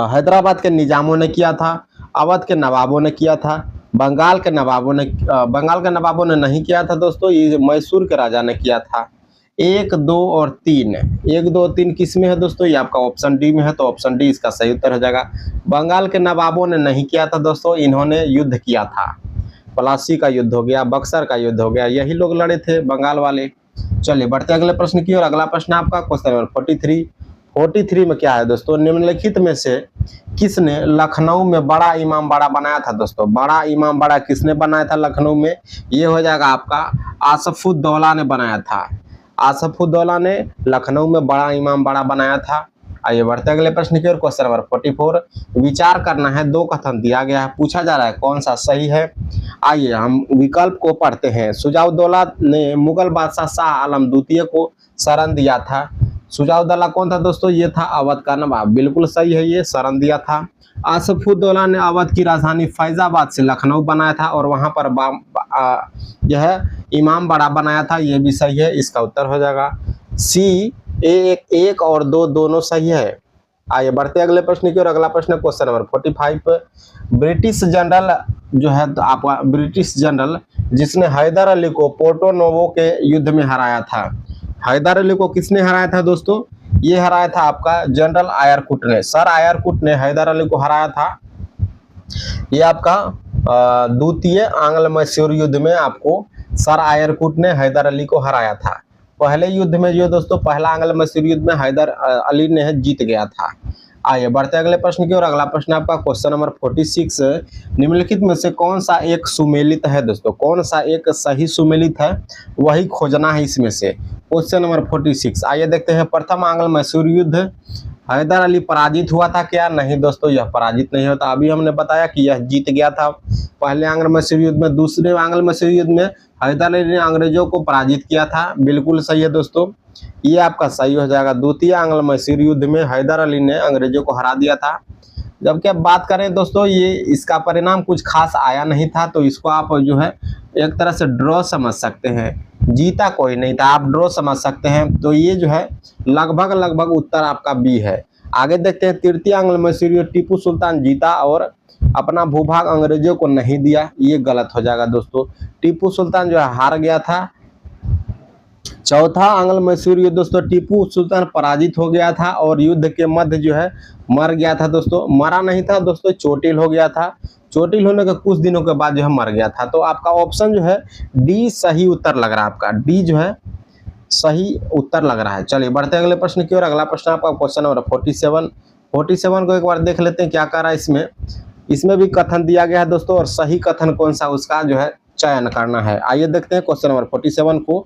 हैदराबाद के निजामों ने किया था, अवध के नवाबों ने किया था, बंगाल के नवाबों ने नहीं किया था दोस्तों, ये मैसूर के राजा ने किया था। 1, 2 और 3 किस में है दोस्तों? ये आपका ऑप्शन डी में है, तो ऑप्शन डी इसका सही उत्तर हो जाएगा। बंगाल के नवाबों ने नहीं किया था दोस्तों, इन्होंने युद्ध किया था। पलासी का युद्ध हो गया, बक्सर का युद्ध हो गया, यही लोग लड़े थे बंगाल वाले। चलिए बढ़ते अगले प्रश्न की ओर। अगला प्रश्न आपका क्वेश्चन नंबर 43 में क्या है दोस्तों? निम्नलिखित में से किसने लखनऊ में बड़ा इमामबाड़ा बनाया था दोस्तों? बड़ा इमामबाड़ा किसने बनाया था लखनऊ में? ये हो जाएगा आपका आसफुद्दौला ने बनाया था। आसफुद्दौला ने लखनऊ में बड़ा इमामबाड़ा बनाया था। आइए बढ़ते अगले प्रश्न की ओर। क्वेश्चन नंबर 44 विचार करना है। 2 कथन दिया गया है, पूछा जा रहा है कौन सा सही है। आइए हम विकल्प को पढ़ते हैं। शुजाउद्दौला ने मुगल बादशाह शाह आलम द्वितीय को शरण दिया था। शुजाउद्दौला कौन था दोस्तों? ये था अवध का नवाब, बिल्कुल सही है, ये शरण दिया था। आसफुद्दौला ने अवध की राजधानी फैजाबाद से लखनऊ बनाया था और वहां पर यह इमामबाड़ा बनाया था, ये भी सही है, इसका उत्तर हो जाएगा सी। 1 और 2 दोनों सही है। आइए बढ़ते अगले प्रश्न की ओर। अगला प्रश्न क्वेश्चन नंबर 45 ब्रिटिश जनरल जो है तो आपका ब्रिटिश जनरल जिसने हैदर अली को पोर्टो नोवो के युद्ध में हराया था। हैदर अली को किसने हराया था दोस्तों? ये हराया था आपका जनरल आयरकुट ने। सर आयरकुट ने हैदर अली को हराया था। ये आपका द्वितीय आंग्ल मैसूर युद्ध में आपको सर आयरकुट ने हैदर अली को हराया था। पहले युद्ध में जो दोस्तों पहला आंग्ल मैसूर युद्ध में हैदर अली ने जीत गया था। आइए बढ़ते अगले प्रश्न की ओर। अगला प्रश्न आपका क्वेश्चन नंबर 46 निम्नलिखित में से कौन सा एक सुमेलित है दोस्तों? कौन सा एक सही सुमेलित है वही खोजना है इसमें से। क्वेश्चन नंबर 46 आइए देखते हैं। प्रथम आंग्ल मैसूर युद्ध हैदर अली पराजित हुआ था क्या? नहीं दोस्तों, यह पराजित नहीं होता। अभी हमने बताया कि यह जीत गया था पहले आंग्ल मैसूर युद्ध में। दूसरे आंग्ल मैसूर युद्ध में हैदर अली ने अंग्रेजों को पराजित किया था। बिल्कुल सही है दोस्तों, ये आपका सही हो जाएगा। द्वितीय आंग्ल मैसूर युद्ध में हैदर अली ने अंग्रेजों को हरा दिया था। जबकि अब बात करें दोस्तों, ये इसका परिणाम कुछ खास आया नहीं था, तो इसको आप जो है एक तरह से ड्रॉ समझ सकते हैं। जीता कोई नहीं था, आप ड्रॉ समझ सकते हैं। तो ये जो है लगभग उत्तर आपका बी है। आगे देखते हैं तृतीय आंग्ल मैसूर युद्ध, टीपू सुल्तान जीता और अपना भूभाग अंग्रेजों को नहीं दिया। ये गलत हो जाएगा दोस्तों, टीपू सुल्तान जो है हार गया था। चौथा आंग्ल मैसूर युद्ध दोस्तों, टीपू सुल्तान पराजित हो गया था और युद्ध के मध्य जो है मर गया था दोस्तों। मरा नहीं था दोस्तों, चोटिल हो गया था। चोटिल होने के कुछ दिनों के बाद जो है मर गया था। तो आपका ऑप्शन जो है डी सही उत्तर लग रहा है, आपका डी जो है सही उत्तर लग रहा है। चलिए बढ़ते अगले प्रश्न की ओर। अगला प्रश्न आपका क्वेश्चन नंबर 47 को एक बार देख लेते हैं क्या कह रहा है इसमें। इसमें भी कथन दिया गया है दोस्तों, और सही कथन कौन सा उसका जो है चयन करना है। आइए देखते हैं क्वेश्चन नंबर 47 को।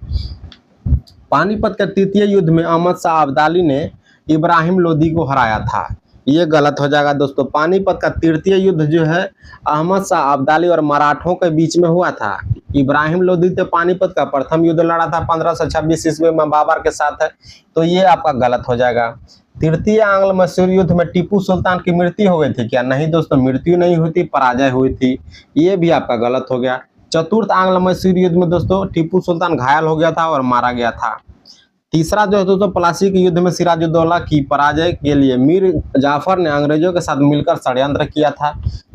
पानीपत के तृतीय युद्ध में अहमद शाह अब्दाली ने इब्राहिम लोदी को हराया था। ये गलत हो जाएगा दोस्तों। पानीपत का तृतीय युद्ध जो है अहमद शाह अब्दाली और मराठों के बीच में हुआ था। इब्राहिम लोदी तो पानीपत का प्रथम युद्ध लड़ा था 1526 ईस्वी में बाबर के साथ है, तो ये आपका गलत हो जाएगा। तृतीय आंग्ल मैसूर युद्ध में टीपू सुल्तान की मृत्यु हो गई थी क्या? नहीं दोस्तों, मृत्यु नहीं हुई थी, पराजय हुई थी। ये भी आपका गलत हो गया। चतुर्थ आंग्ल मैसूर युद्ध में दोस्तों टीपू सुल्तान घायल हो गया था और मारा गया था। तीसरा जो है दोस्तों प्लासी के युद्ध में सिराजुद्दौला की पराजय के लिए मीर जाफर ने अंग्रेजों के साथ मिलकर षड्यंत्र किया था।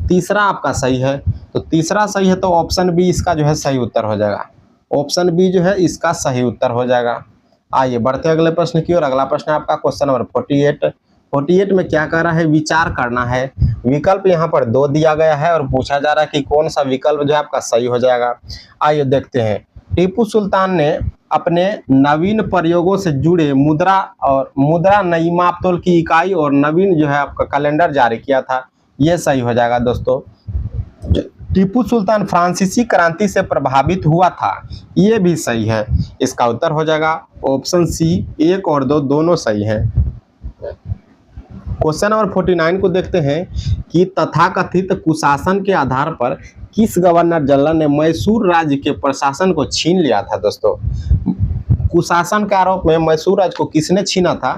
तीसरा आपका सही है, तो तीसरा सही है, तो ऑप्शन बी इसका जो है सही उत्तर हो जाएगा। ऑप्शन बी जो है इसका सही उत्तर हो जाएगा। आइए बढ़ते अगले प्रश्न की ओर। अगला प्रश्न है आपका क्वेश्चन नंबर 48 में क्या कह रहा है? विचार करना है। विकल्प यहाँ पर 2 दिया गया है और पूछा जा रहा है कि कौन सा विकल्प जो है आपका सही हो जाएगा। आइए देखते हैं। टीपू सुल्तान ने अपने नवीन प्रयोगों से जुड़े मुद्रा नई मापतोल की इकाई और नवीन जो है आपका कैलेंडर जारी किया था। ये सही हो जाएगा दोस्तों। टीपू सुल्तान फ्रांसीसी क्रांति से प्रभावित हुआ था। ये भी सही है, इसका उत्तर हो जाएगा ऑप्शन सी। 1 और 2 दोनों सही हैं। क्वेश्चन नंबर 49 को देखते हैं कि तथाकथित कुशासन के आधार पर किस गवर्नर जनरल ने मैसूर राज्य के प्रशासन को छीन लिया था दोस्तों? कुशासन के आरोप में मैसूर राज्य को किसने छीना था?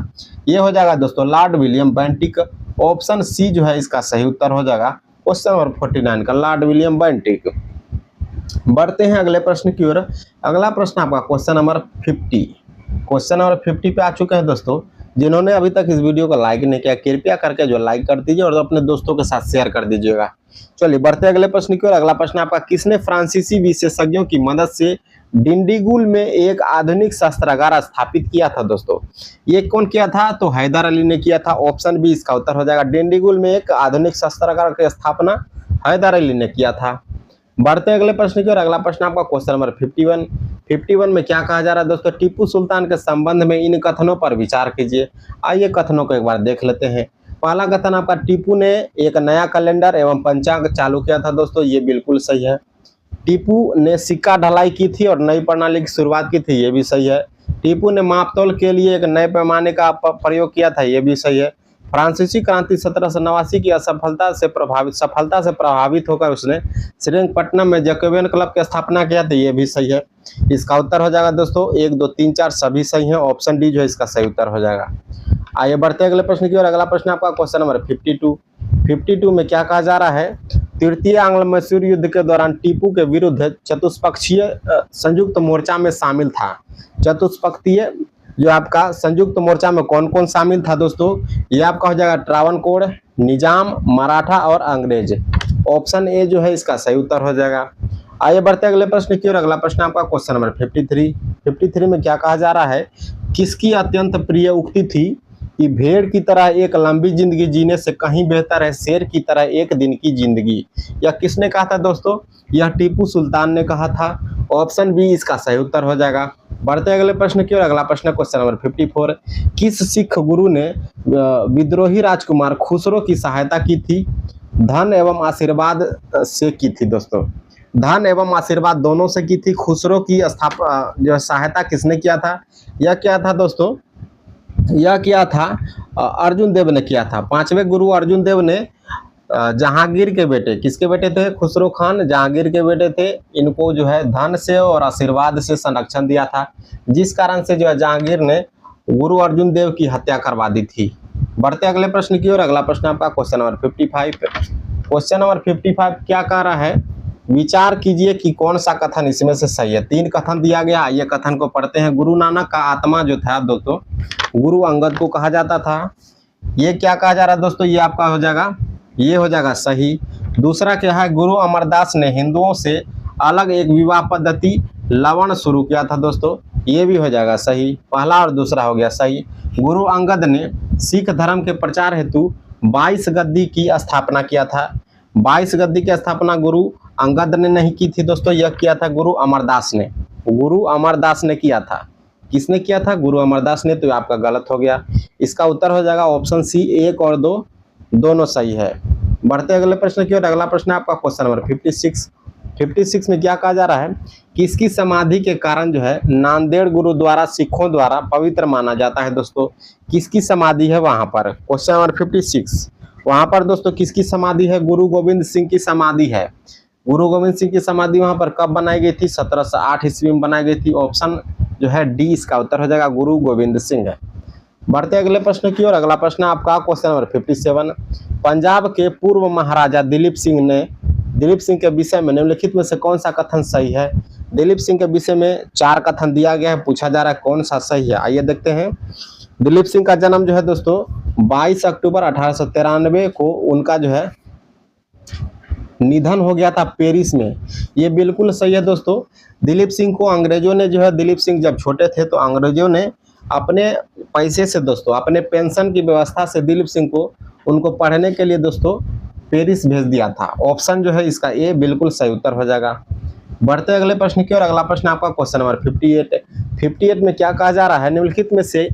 ये हो जाएगा दोस्तों lord William Bentinck. Option C जो है इसका सही उत्तर हो जाएगा क्वेश्चन नंबर 49 का, लॉर्ड विलियम बेंटिक। बढ़ते हैं अगले प्रश्न की ओर। अगला प्रश्न आपका क्वेश्चन नंबर 50। क्वेश्चन नंबर 50 पे आ चुके हैं दोस्तों। जिन्होंने अभी तक इस वीडियो को लाइक नहीं किया, कृपया करके जो लाइक कर दीजिए और अपने दोस्तों के साथ शेयर कर दीजिएगा। चलिए बढ़ते अगले प्रश्न की ओर। अगला प्रश्न आपका, किसने फ्रांसीसी विशेषज्ञों की मदद से डिंडीगुल में एक आधुनिक शस्त्रागार स्थापित किया था दोस्तों? ये कौन किया था? तो हैदर अली ने किया था। ऑप्शन बी इसका उत्तर हो जाएगा। डिंडीगुल में एक आधुनिक शस्त्रागार की स्थापना हैदर अली ने किया था। बढ़ते अगले प्रश्न की ओर। अगला प्रश्न आपका क्वेश्चन नंबर 51 में क्या कहा जा रहा है दोस्तों? टीपू सुल्तान के संबंध में इन कथनों पर विचार कीजिए। आइए कथनों को एक बार देख लेते हैं। पहला कथन आपका, टीपू ने एक नया कैलेंडर एवं पंचांग चालू किया था दोस्तों। ये बिल्कुल सही है। टीपू ने सिक्का ढलाई की थी और नई प्रणाली की शुरुआत की थी। ये भी सही है। टीपू ने मापतौल के लिए एक नए पैमाने का प्रयोग किया था। ये भी सही है। फ्रांसीसी क्रांति 1789 की सफलता से प्रभावित होकर उसने श्रीरंगपट्टनम में जैकोबियन क्लब की स्थापना किया था। ये भी सही है। इसका उत्तर हो जाएगा दोस्तों 1, 2, 3, 4 सभी सही हैं। ऑप्शन डी जो है इसका सही उत्तर हो जाएगा। आइए बढ़ते अगले प्रश्न की ओर। अगला प्रश्न आपका क्वेश्चन नंबर 52 में क्या कहा जा रहा है? तृतीय आंग्ल मैसूर युद्ध के दौरान टीपू के विरुद्ध चतुष्पक्षीय संयुक्त मोर्चा में शामिल था। चतुष्पक्षीय जो आपका संयुक्त मोर्चा में कौन कौन शामिल था दोस्तों? ये आपका हो जाएगा ट्रावनकोर, निजाम, मराठा और अंग्रेज। ऑप्शन ए जो है इसका सही उत्तर हो जाएगा। आइए बढ़ते अगले प्रश्न की ओर। अगला प्रश्न आपका क्वेश्चन नंबर 53 में क्या कहा जा रहा है? किसकी अत्यंत प्रिय उक्ति थी कि भेड़ की तरह एक लंबी जिंदगी जीने से कहीं बेहतर है शेर की तरह एक दिन की जिंदगी? यह किसने कहा था दोस्तों? यह टीपू सुल्तान ने कहा था। ऑप्शन बी इसका सही उत्तर हो जाएगा। बढ़ते अगले प्रश्न की ओर। अगला प्रश्न क्वेश्चन नंबर 54, किस सिख गुरु ने विद्रोही राजकुमार खुसरो की सहायता की थी? धन एवं आशीर्वाद से की थी दोस्तों। धन एवं आशीर्वाद दोनों से की थी। खुसरो की जो सहायता किसने किया था? यह क्या था दोस्तों? यह किया था अर्जुन देव ने किया था। पांचवें गुरु अर्जुन देव ने जहांगीर के बेटे, किसके बेटे थे? खुसरो खान जहांगीर के बेटे थे। इनको जो है धन से और आशीर्वाद से संरक्षण दिया था, जिस कारण से जो है जहांगीर ने गुरु अर्जुन देव की हत्या करवा दी थी। बढ़ते अगले प्रश्न की ओर। अगला प्रश्न आपका क्वेश्चन नंबर 55। क्वेश्चन नंबर 55 क्या कह रहा है? विचार कीजिए कि कौन सा कथन इसमें से सही है। 3 कथन दिया गया, ये कथन को पढ़ते हैं। गुरु नानक का आत्मा जो था दोस्तों गुरु अंगद को कहा जाता था। ये क्या कहा जा रहा है दोस्तों? ये आपका हो जाएगा, ये हो जाएगा सही। दूसरा क्या है? गुरु अमरदास ने हिंदुओं से अलग एक विवाह पद्धति लवण शुरू किया था दोस्तों, ये भी हो जाएगा सही। पहला और दूसरा हो गया सही। गुरु अंगद ने सिख धर्म के प्रचार हेतु 22 गद्दी की स्थापना किया था। 22 गद्दी की स्थापना गुरु अंगद ने नहीं की थी दोस्तों, यह किया था गुरु अमरदास ने। गुरु अमरदास ने किया था। किसने किया था? गुरु अमरदास ने। तो आपका गलत हो गया। इसका उत्तर हो जाएगा ऑप्शन सी, 1 और 2 दोनों सही है। बढ़ते अगले प्रश्न की ओर। अगला प्रश्न आपका क्वेश्चन नंबर 56। 56 में क्या कहा जा रहा है? किसकी समाधि के कारण जो है नांदेड़ गुरुद्वारा सिखों द्वारा पवित्र माना जाता है दोस्तों? किसकी समाधि है वहां पर? क्वेश्चन नंबर 56 वहां पर दोस्तों किसकी समाधि है? गुरु गोविंद सिंह की समाधि है। गुरु गोविंद सिंह की समाधि वहां पर कब बनाई गई थी? 1708 ईस्वी में बनाई गई थी। ऑप्शन जो है डी इसका उत्तर हो जाएगा, गुरु गोविंद सिंह है। बढ़ते अगले प्रश्न की ओर। अगला प्रश्न आपका क्वेश्चन नंबर 57। पंजाब के पूर्व महाराजा दिलीप सिंह के विषय में निम्नलिखित में से कौन सा कथन सही है? दिलीप सिंह के विषय में 4 कथन दिया गया है, पूछा जा रहा है कौन सा सही है। आइए देखते हैं। दिलीप सिंह का जन्म जो है दोस्तों 22 अक्टूबर 1893 को उनका जो है निधन हो गया था पेरिस में। ये बिल्कुल सही है दोस्तों। दिलीप सिंह को अंग्रेजों ने जो है, दिलीप सिंह जब छोटे थे तो अंग्रेजों ने अपने पैसे से दोस्तों, अपने पेंशन की व्यवस्था से दिलीप सिंह को उनको पढ़ने के लिए दोस्तों पेरिस भेज दिया था। ऑप्शन जो है इसका ए बिल्कुल सही उत्तर हो जाएगा। बढ़ते अगले प्रश्न की ओर। अगला प्रश्न आपका क्वेश्चन नंबर 58 में क्या कहा जा रहा है? निम्नलिखित में से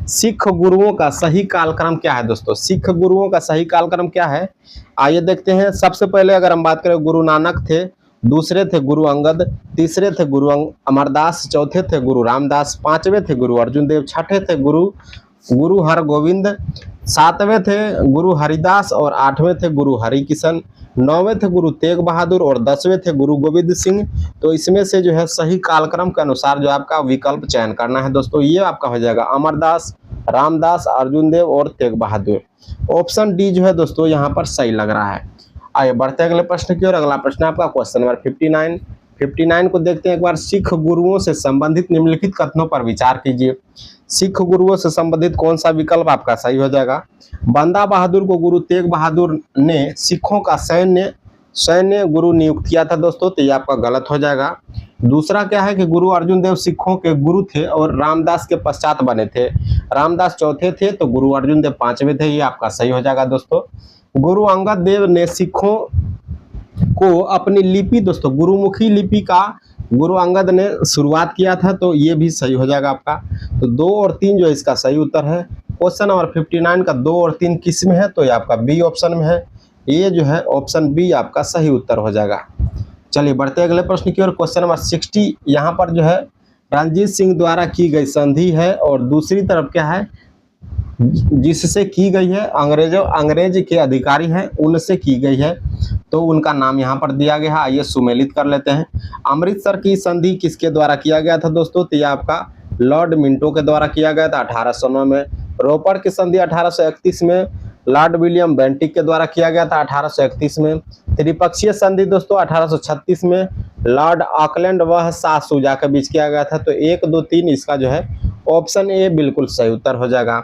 सिख गुरुओं का सही कालक्रम क्या है दोस्तों? सिख गुरुओं का सही कालक्रम क्या है? आइए देखते हैं। सबसे पहले अगर हम बात करें, गुरु नानक थे, दूसरे थे गुरु अंगद, तीसरे थे गुरु अमरदास, चौथे थे गुरु रामदास, पांचवें थे गुरु अर्जुन देव, छठे थे गुरु हरगोविंद, सातवें थे गुरु हरिदास और आठवें थे गुरु हरिकिशन, नौवें थे गुरु तेग बहादुर और 10वें थे गुरु गोविंद सिंह। तो इसमें से जो है सही कालक्रम के अनुसार जो आपका विकल्प चयन करना है दोस्तों, ये आपका हो जाएगा अमरदास, रामदास, अर्जुन देव और तेग बहादुर। ऑप्शन डी जो है दोस्तों यहाँ पर सही लग रहा है। आइए बढ़ते अगले प्रश्न की ओर। अगला प्रश्न आपका क्वेश्चन नंबर 59 को देखते हैं एक बार। सिख गुरुओं से संबंधित निम्नलिखित कथनों पर विचार कीजिए। सिख गुरुओं से संबंधित कौन सा विकल्प आपका सही हो जाएगा? बंदा बहादुर को गुरु तेग बहादुर ने सिखों का सैन्य गुरु नियुक्त किया था दोस्तों, तो ये आपका गलत हो जाएगा। दूसरा क्या है कि गुरु अर्जुन देव सिखों के गुरु थे और रामदास के पश्चात बने थे। रामदास चौथे थे तो गुरु अर्जुन देव 5वें थे, ये आपका सही हो जाएगा दोस्तों। गुरु अंगद देव ने सिखों को अपनी लिपि दोस्तों, गुरुमुखी लिपि का गुरु अंगद ने शुरुआत किया था, तो ये भी सही हो जाएगा आपका। तो 2 और 3 जो इसका सही उत्तर है। क्वेश्चन नंबर 59 का 2 और 3 किस में है? तो ये आपका बी ऑप्शन में है। ये जो है ऑप्शन बी आपका सही उत्तर हो जाएगा। चलिए बढ़ते अगले प्रश्न की ओर। क्वेश्चन नंबर 60 यहाँ पर जो है रणजीत सिंह द्वारा की गई संधि है और दूसरी तरफ क्या है? जिससे की गई है, अंग्रेज के अधिकारी हैं उनसे की गई है, तो उनका नाम यहाँ पर दिया गया है। आइए सुमेलित कर लेते हैं। अमृतसर की संधि किसके द्वारा किया गया था दोस्तों? तो यह आपका लॉर्ड मिंटो के द्वारा किया गया था 1809 में। रोपड़ की संधि 1831 में लॉर्ड विलियम बेंटिक के द्वारा किया गया था 1831 में। त्रिपक्षीय संधि दोस्तों 1836 में लॉर्ड ऑकलैंड व शाह शुजा के बीच किया गया था। तो 1, 2, 3 इसका जो है ऑप्शन ए बिल्कुल सही उत्तर हो जाएगा।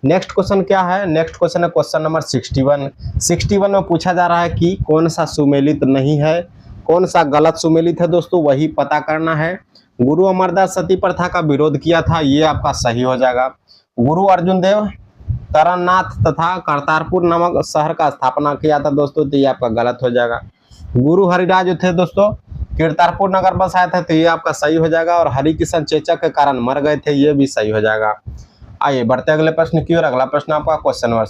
नेक्स्ट क्वेश्चन क्या है? नेक्स्ट क्वेश्चन है क्वेश्चन नंबर 61 में पूछा जा रहा है कि कौन सा सुमेलित नहीं है, कौन सा गलत सुमेलित है दोस्तों, वही पता करना है। गुरु अमरदास सती प्रथा का विरोध किया था, ये आपका सही हो जाएगा। गुरु अर्जुन देव तरननाथ तथा करतारपुर नामक शहर का स्थापना किया था दोस्तों, तो ये आपका गलत हो जाएगा। गुरु हरिराज जो थे दोस्तों करतारपुर नगर बसाए थे, तो ये आपका सही हो जाएगा। और हरिकिशन चेचक के कारण मर गए थे, ये भी सही हो जाएगा। आइए बढ़ते अगले प्रश्न की ओर। अगला प्रश्न आपका क्वेश्चन नंबर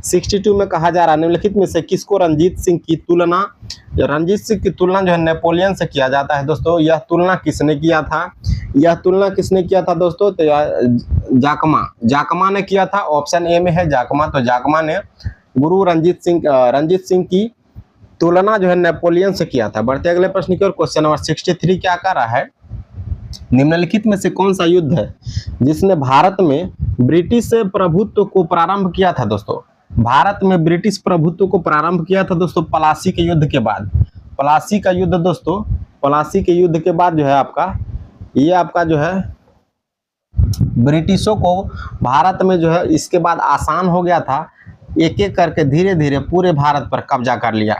62 में कहा जा रहा है निम्नलिखित में से किसको रंजीत सिंह की तुलना जो है नेपोलियन से किया जाता है दोस्तों। यह तुलना किसने किया था दोस्तों? तो जाकमा ने किया था। ऑप्शन ए में है जाकमा। तो जाकमा ने गुरु रंजीत सिंह की तुलना जो है नेपोलियन से किया था। बढ़ते अगले प्रश्न की ओर। क्वेश्चन नंबर 63 क्या कर रहा है, निम्नलिखित में से कौन सा युद्ध है जिसने भारत में ब्रिटिश प्रभुत्व को प्रारंभ किया था दोस्तों? भारत में ब्रिटिश प्रभुत्व को प्रारंभ किया था दोस्तों प्लासी के युद्ध के बाद। प्लासी का युद्ध दोस्तों, प्लासी के युद्ध के बाद जो है आपका जो है ब्रिटिशों को भारत में जो है इसके बाद आसान हो गया था, एक एक करके धीरे धीरे पूरे भारत पर कब्जा कर लिया।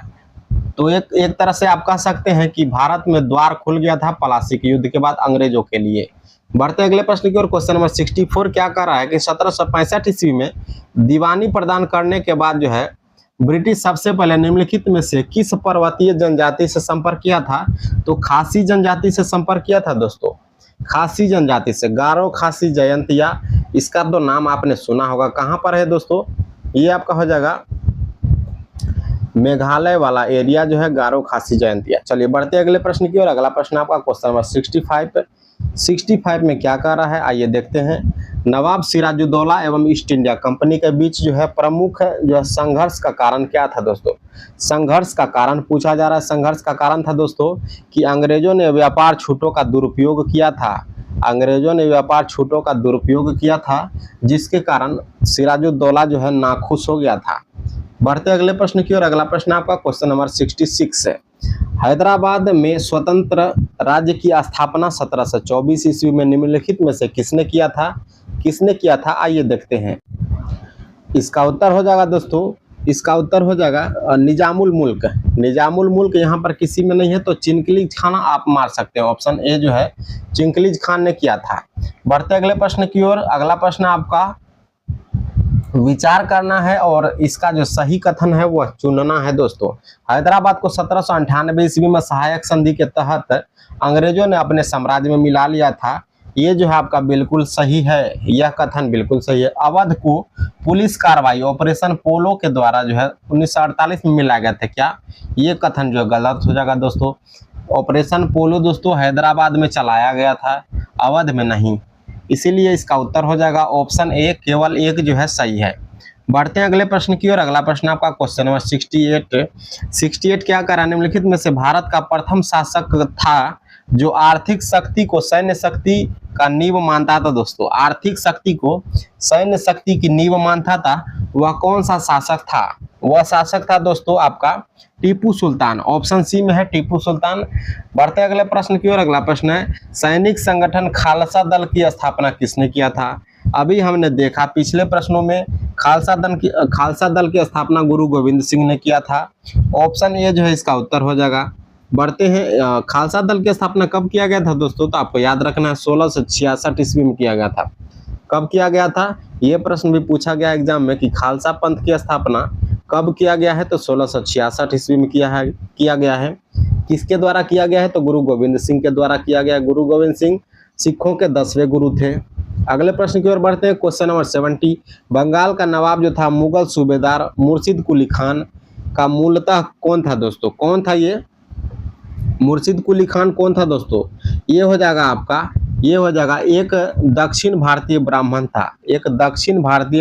तो एक तरह से आप कह सकते हैं कि भारत में द्वार खुल गया था प्लासी के युद्ध के बाद अंग्रेजों के लिए। बढ़ते अगले प्रश्न की ओर। क्वेश्चन नंबर 64 क्या कर रहा है कि 1765 ईस्वी में दीवानी प्रदान करने के बाद जो है ब्रिटिश सबसे पहले निम्नलिखित में से किस पर्वतीय जनजाति से संपर्क किया था? तो खासी जनजाति से संपर्क किया था दोस्तों। खासी जनजाति से, गारो खासी जयंतिया, इसका तो नाम आपने सुना होगा। कहाँ पर है दोस्तों? ये आपका हो जाएगा मेघालय वाला एरिया जो है गारो खासी जयंतिया। चलिए बढ़ते अगले प्रश्न की ओर। अगला प्रश्न आपका क्वेश्चन नंबर 65 में क्या कह रहा है, आइए देखते हैं। नवाब सिराजुद्दौला एवं ईस्ट इंडिया कंपनी के बीच जो है प्रमुख जो है संघर्ष का कारण क्या था दोस्तों? संघर्ष का कारण पूछा जा रहा है। संघर्ष का कारण था दोस्तों कि अंग्रेजों ने व्यापार छूटों का दुरुपयोग किया था, जिसके कारण सिराजुद्दौला जो है नाखुश हो गया था। बढ़ते अगले प्रश्न की ओर। अगला प्रश्न आपका क्वेश्चन नंबर 66 है। हैदराबाद में स्वतंत्र राज्य की स्थापना 1724 ईस्वी में निम्नलिखित में से किसने किया था? आइए देखते हैं। इसका उत्तर हो जाएगा दोस्तों, निजामुल मुल्क यहाँ पर किसी में नहीं है, तो चिंकलीज खान आप मार सकते हैं। ऑप्शन ए जो है चिंकलीज खान ने किया था। बढ़ते अगले प्रश्न की ओर। अगला प्रश्न आपका विचार करना है और इसका जो सही कथन है वह चुनना है दोस्तों। हैदराबाद को 1798 ईस्वी में सहायक संधि के तहत अंग्रेजों ने अपने साम्राज्य में मिला लिया था। ये जो है आपका बिल्कुल सही है, यह कथन बिल्कुल सही है। अवध को पुलिस कार्रवाई ऑपरेशन पोलो के द्वारा जो है 1948 में मिला गया था क्या? ये कथन जो गलत हो जाएगा दोस्तों। ऑपरेशन पोलो दोस्तों हैदराबाद में चलाया गया था, अवध में नहीं, इसीलिए इसका उत्तर हो जाएगा ऑप्शन ए, केवल एक जो है सही है। बढ़ते हैं अगले प्रश्न की ओर। अगला प्रश्न आपका क्वेश्चन नंबर 68 क्या कर रहा है, निम्नलिखित में से भारत का प्रथम शासक था जो आर्थिक शक्ति को सैन्य शक्ति का नींव मानता था दोस्तों। आर्थिक शक्ति को सैन्य शक्ति की नींव मानता था, वह कौन सा शासक था? वह शासक था दोस्तों आपका टीपू सुल्तान। ऑप्शन सी में है टीपू सुल्तान। बढ़ते अगले प्रश्न की ओर। अगला प्रश्न है सैनिक संगठन खालसा दल की स्थापना किसने किया था? अभी हमने देखा पिछले प्रश्नों में खालसा दल की स्थापना गुरु गोविंद सिंह ने किया था। ऑप्शन ए जो है इसका उत्तर हो जाएगा। बढ़ते हैं, खालसा दल की स्थापना कब किया गया था दोस्तों? तो आपको याद रखना है 1666 ईस्वी में किया गया था। कब किया गया था? ये प्रश्न भी पूछा गया एग्जाम में कि खालसा पंथ की स्थापना कब किया गया है? तो 1666 ईस्वी में किया गया है। किसके द्वारा किया गया है? तो गुरु गोविंद सिंह के द्वारा किया गया। गुरु गोविंद सिंह सिखों के 10वें गुरु थे। अगले प्रश्न की ओर बढ़ते हैं। क्वेश्चन नंबर 70, बंगाल का नवाब जो था मुगल सूबेदार मुर्शिद कुली खान का मूलतः कौन था दोस्तों? कौन था ये मुर्शिद कुली खान? कौन था दोस्तों? ये हो जाएगा एक दक्षिण भारतीय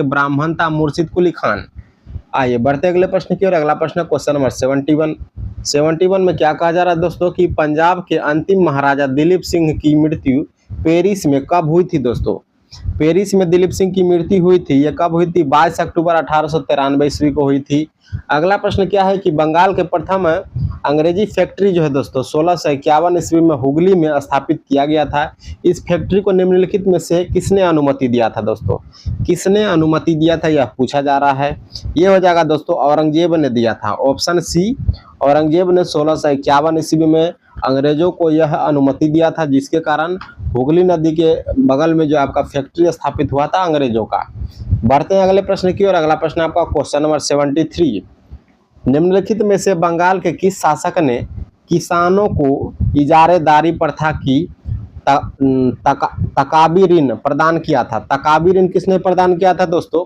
ब्राह्मण था मुर्शिद कुली खान। आइए बढ़ते अगले प्रश्न की ओर। अगला प्रश्न क्वेश्चन नंबर 71 में क्या कहा जा रहा है दोस्तों कि पंजाब के अंतिम महाराजा दिलीप सिंह की मृत्यु पेरिस में कब हुई थी दोस्तों? पेरिस में दिलीप सिंह की मृत्यु हुई थी, ये कब हुई थी? 22 अक्टूबर 1893 ईस्वी को हुई थी। अगला प्रश्न क्या है कि बंगाल के प्रथम अंग्रेजी फैक्ट्री जो है दोस्तों 1651 ईस्वी में हुगली में स्थापित किया गया था। इस फैक्ट्री को निम्नलिखित में से किसने अनुमति दिया था दोस्तों? किसने अनुमति दिया था यह पूछा जा रहा है। ये हो जाएगा दोस्तों औरंगजेब ने दिया था। ऑप्शन सी, औरंगजेब ने 1651 ईस्वी में अंग्रेजों को यह अनुमति दिया था, जिसके कारण हुगली नदी के बगल में जो आपका फैक्ट्री स्थापित हुआ था अंग्रेजों का। बढ़ते हैं अगले प्रश्न की ओर। अगला प्रश्न आपका क्वेश्चन नंबर 73, निम्नलिखित में से बंगाल के किस शासक ने किसानों को इजारेदारी प्रथा की तकाबी ऋण प्रदान किया था। तकाबी ऋण किसने प्रदान किया था दोस्तों?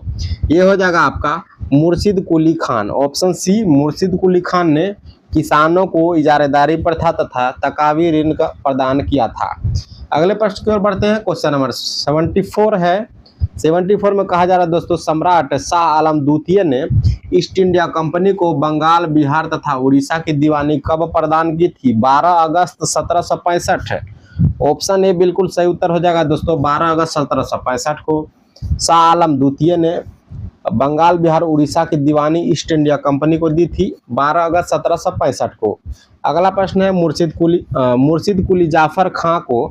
ये हो जाएगा आपका मुर्शिद कुली खान। ऑप्शन सी, मुर्शिद कुली खान ने किसानों को इजारेदारी प्रथा तथा तकाबी ऋण का प्रदान किया था। अगले प्रश्न की ओर बढ़ते हैं। क्वेश्चन नंबर 74 है। 74 में कहा जा रहा है दोस्तों, सम्राट शाह आलम द्वितीय ने ईस्ट इंडिया कंपनी को बंगाल, बिहार तथा उड़ीसा की दीवानी कब प्रदान की थी? 12 अगस्त 1765। ऑप्शन ए बिल्कुल सही उत्तर हो जाएगा दोस्तों, 12 अगस्त 1765 को शाह आलम द्वितीय ने बंगाल, बिहार, उड़ीसा की दीवानी ईस्ट इंडिया कंपनी को दी थी 12 अगस्त 1765 को। अगला प्रश्न है, मुर्शिद कुली जाफर खां को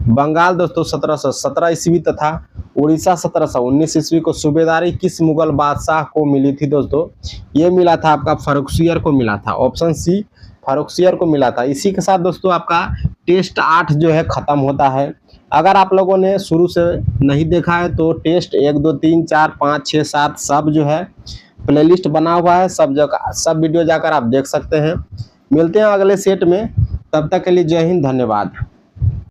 बंगाल दोस्तों 1717 ईस्वी तथा उड़ीसा 1719 ईस्वी को सूबेदारी किस मुगल बादशाह को मिली थी दोस्तों? ये मिला था आपका फर्रुखसियर को मिला था। ऑप्शन सी, फर्रुखसियर को मिला था। इसी के साथ दोस्तों आपका टेस्ट 8 जो है खत्म होता है। अगर आप लोगों ने शुरू से नहीं देखा है तो टेस्ट 1, 2, 3, 4, 5, 6, 7 सब जो है प्लेलिस्ट बना हुआ है, सब जगह सब वीडियो जाकर आप देख सकते हैं। मिलते हैं अगले सेट में, तब तक के लिए जय हिंद, धन्यवाद।